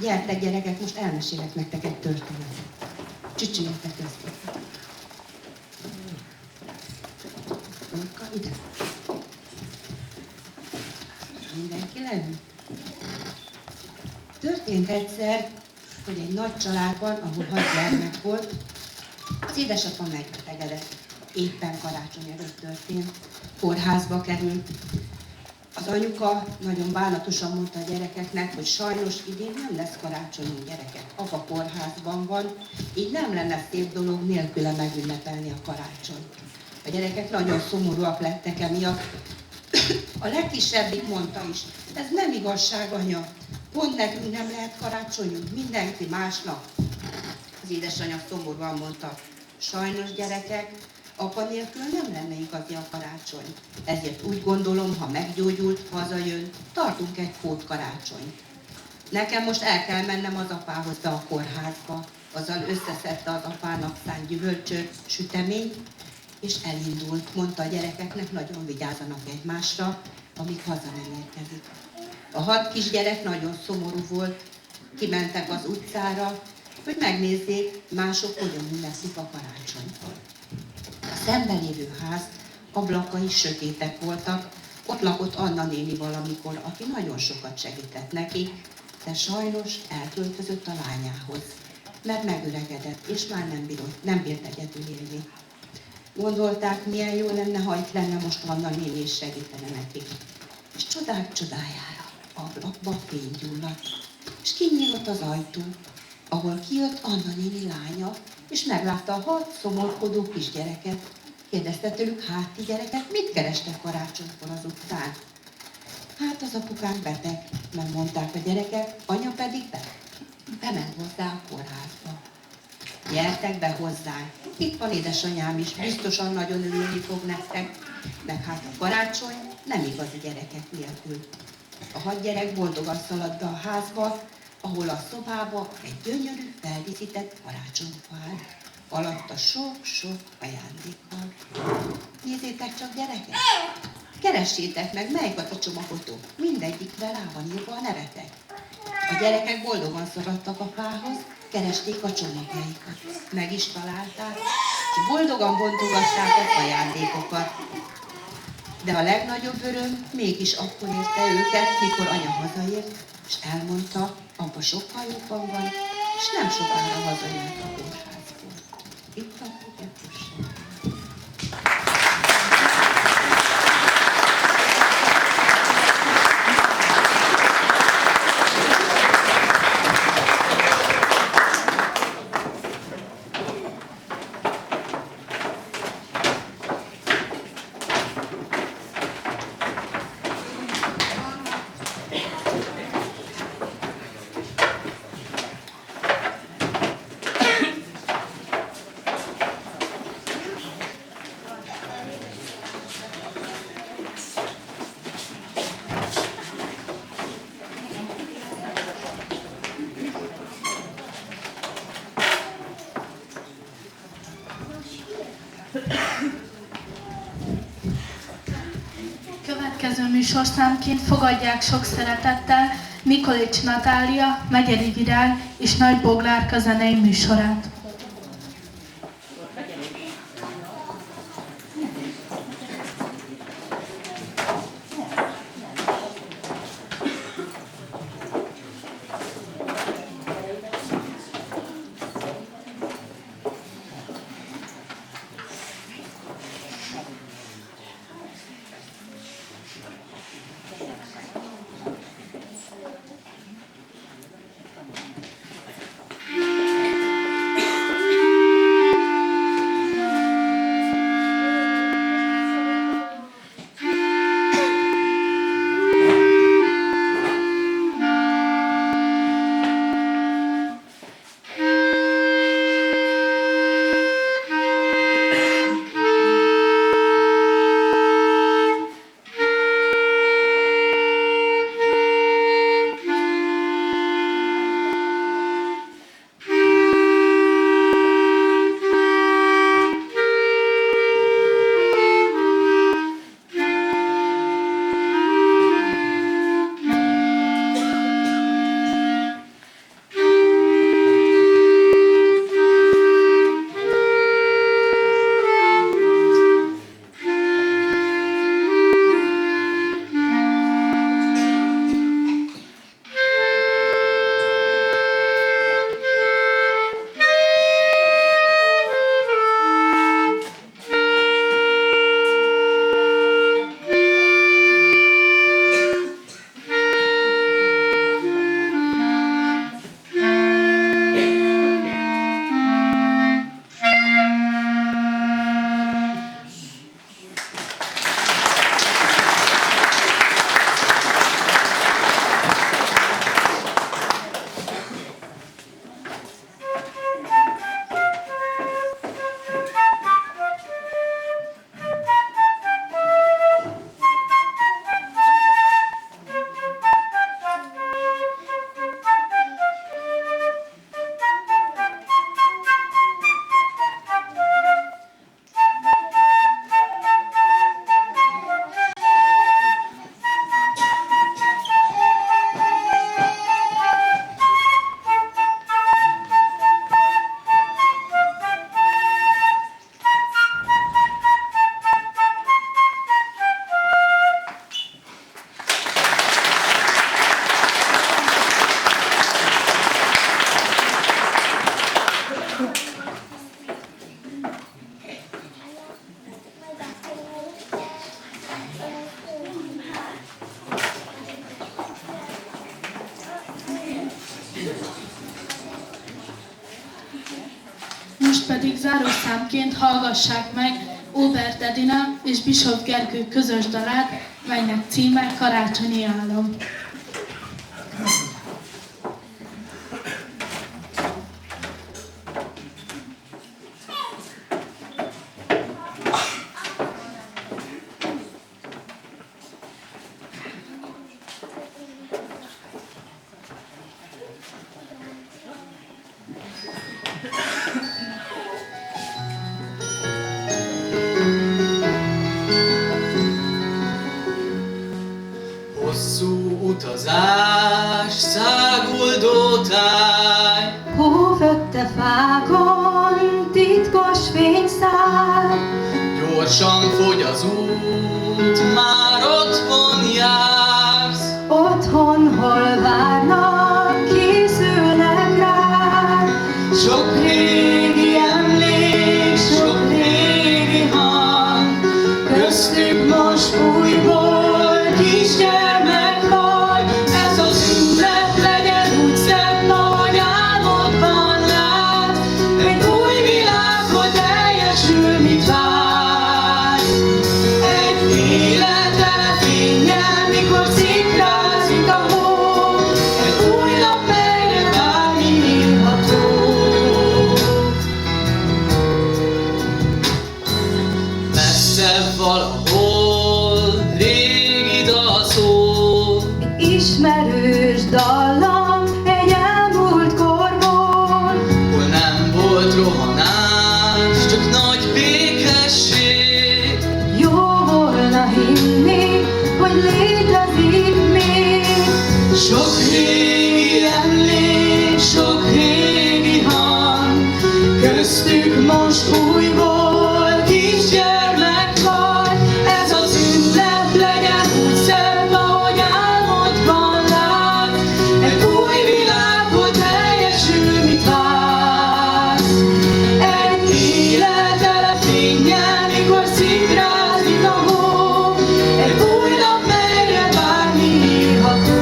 Gyertek gyerekek, most elmesélek nektek egy történetet. Csücsüljetek össze. Ide. Mindenki leül. Történt egyszer, hogy egy nagy családban, ahol 6 gyermek volt, az édesapa megbetegedett. Éppen karácsony előtt történt. Kórházba került. Az anyuka nagyon bánatosan mondta a gyerekeknek, hogy sajnos idén nem lesz karácsonyi, gyerekek. Apa kórházban van, így nem lenne szép dolog nélküle megünnepelni a karácsonyt. A gyerekek nagyon szomorúak lettek emiatt. A legkisebbik mondta is, ez nem igazság, anya. Pont nekünk nem lehet karácsonyunk, mindenki másnak. Az édesanyja szomorúan mondta, sajnos gyerekek, apa nélkül nem lenne igazi a karácsony. Ezért úgy gondolom, ha meggyógyult, hazajön, tartunk egy pótkarácsonyt. Nekem most el kell mennem az apához be a kórházba. Azzal összeszedte az apának szánt gyümölcsöt, süteményt, és elindult. Mondta a gyerekeknek, nagyon vigyázzanak egymásra, amíg haza nem érkezik. A 6 kisgyerek nagyon szomorú volt, kimentek az utcára, hogy megnézzék, mások hogyan ünneplik a karácsonyt. A szemben lévő ház ablakai sötétek voltak, ott lakott Anna néni valamikor, aki nagyon sokat segített neki, de sajnos elköltözött a lányához, mert megöregedett, és már nem bírt egyedül élni. Gondolták, milyen jó lenne, ha itt lenne most Anna néni, és segítene nekik. És csodák csodájára ablakba fény gyulladt, és kinyílt az ajtó, ahol kijött Anna néni lánya, és meglátta a 6 szomorkodó kisgyereket. Kérdezte tőlük, hát ti gyerekek, mit kerestek karácsonykor az utcán? Hát az apukánk beteg, nem mondták a gyerekek, anya pedig bement hozzá a kórházba. Gyertek be hozzánk, itt van édesanyám is, biztosan nagyon örülni fog nektek, meg hát a karácsony nem igazi gyerekek nélkül. A 6 gyerek boldogan szaladt be a házba, ahol a szobába egy gyönyörű, feldíszített karácsonyfa áll, alatta sok-sok ajándékkal. Nézzétek csak, gyerekek! Keressétek meg, melyik a csomagotok. Mindegyikre rá van írva a nevetek. A gyerekek boldogan szaladtak a fához, keresték a csomagjaikat. Meg is találták, és boldogan bontogatták az ajándékokat. De a legnagyobb öröm mégis akkor érte őket, mikor anya hazaért, és elmondta, apa sokkal jobban van, és nem sokára hazajött a kórházból. Itt a kutyapusság. Következő műsorszámként fogadják sok szeretettel Mikolics Natália, Megyeri Virág és Nagy Boglárka zenei műsorát. pedig zárószámként hallgassák meg Óbert Edina és Bischoff Gergő közös dalát, melynek címe Karácsonyi álom. Hosszú utazás, száguldó táj, Hófötte fákon titkos fényszál, gyorsan fogy az út, már otthon jársz. otthon hol várnak, készülnek rád. Sok régi emlék, sok régi hang, köztük most újból kisgyermek vagy. Ez az ünnep legyen úgy szebb, ahogy álmodban lát. Egy új világhoz teljesül, mit vársz. Egy élet tele fénnyel, mikor szikrázik a hó. Egy új nap, melyre bármi írható. Messze valahol régi dal szól, Ismerős dallam egy elmúlt korból, hol nem volt rohanás, csak nagy békesség. jó volna hinni, hogy létezik még. Sok régi emlék, sok régi hang, köztük most újból kisgyermek vagy. Ez az ünnep legyen úgy szebb, ahogy álmodban lát. Egy új világból teljesül, mit vársz. Egy élet tele fénnyel, mikor szikrázik a hó. Egy új nap, melyre bármi írható.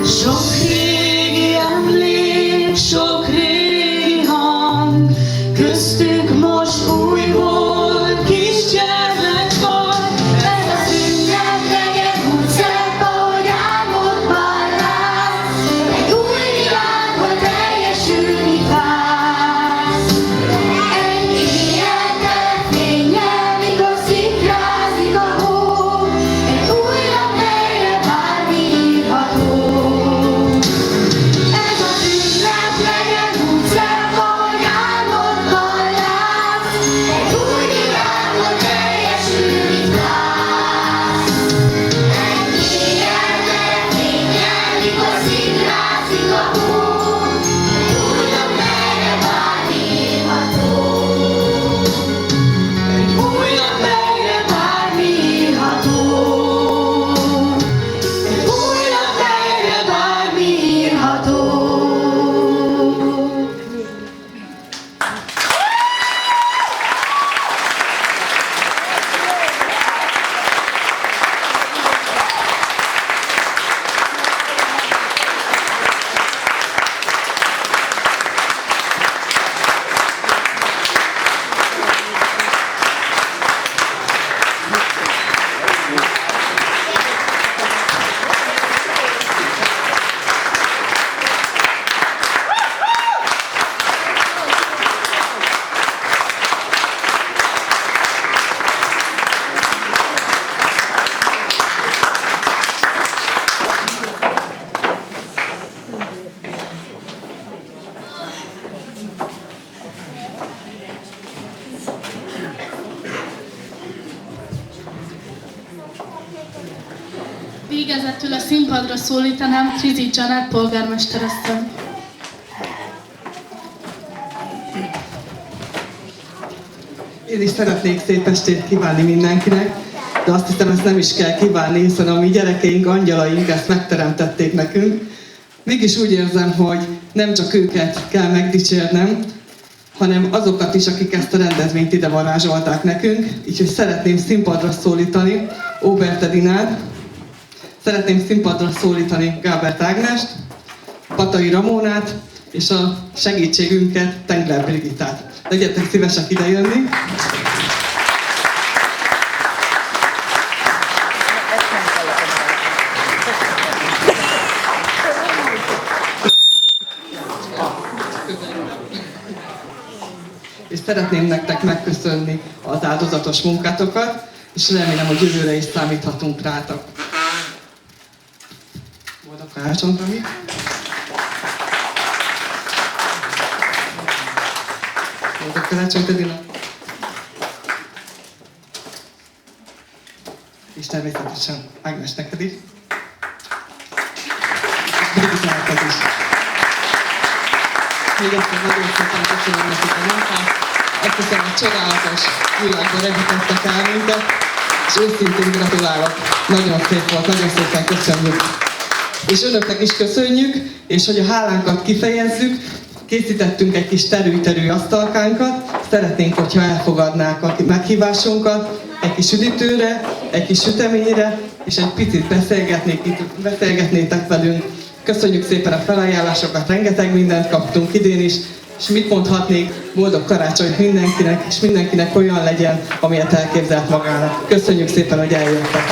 Sok régi emlék, sok régi hang, köztük most újból kisgyermek vagy. Ez az ünnep legyen úgy szebb, ahogy álmodban látsz. Egy új világban teljesül, mit vársz. Egy élet tele fénnyel, mikor szikrázik a hó. Egy új nap, melyre bármi írható. Ez az ünnep legyen úgy szebb, ahogy álmodban látsz. Egy új világban teljesül, mit vársz. Egy élet tele fénnyel, mikor szikrázik a hó. Egy új nap, melyre bármi írható. Egy új nap, melyre bármi írható. Egy új nap, melyre bármi írható. Végezetül a színpadra szólítanám Trizi Janát polgármesterasszonyt. Én is szeretnék szép estét kívánni mindenkinek. de azt hiszem, ezt nem is kell kívánni, hiszen a mi gyerekeink, angyalaink ezt megteremtették nekünk. Mégis úgy érzem, hogy nem csak őket kell megdicsérnem, hanem azokat is, akik ezt a rendezvényt ide varázsolták nekünk. Úgyhogy szeretném színpadra szólítani Óbert Edinát, szeretném színpadra szólítani Gábert Ágnest, Patai Ramónát és a segítségünket, Tengler Brigittát. Legyetek szívesek idejönni! És szeretném nektek megköszönni az áldozatos munkátokat, és remélem, hogy jövőre is számíthatunk rátok. Boldog karácsonyt, Rami! Boldog karácsonyt, Edina! És természetesen Ágnes neked is. És Brigitte neked is. Még egyszer nagyon szépen köszönöm nekik a munkát. Azt hiszem, hogy csodálatos világban revítettek el minket, és őszintén gratulálok. Nagyon szép volt, nagyon szépen köszönjük. És önöknek is köszönjük, és hogy a hálánkat kifejezzük, készítettünk egy kis terű-terű asztalkánkat. Szeretnénk, hogyha elfogadnák a meghívásunkat egy kis üdítőre, egy kis süteményre, és egy picit beszélgetnétek velünk. Köszönjük szépen a felajánlásokat, rengeteg mindent kaptunk idén is, és mit mondhatnék, boldog karácsonyt mindenkinek, és mindenkinek olyan legyen, amilyet elképzelt magának. Köszönjük szépen, hogy eljöttek!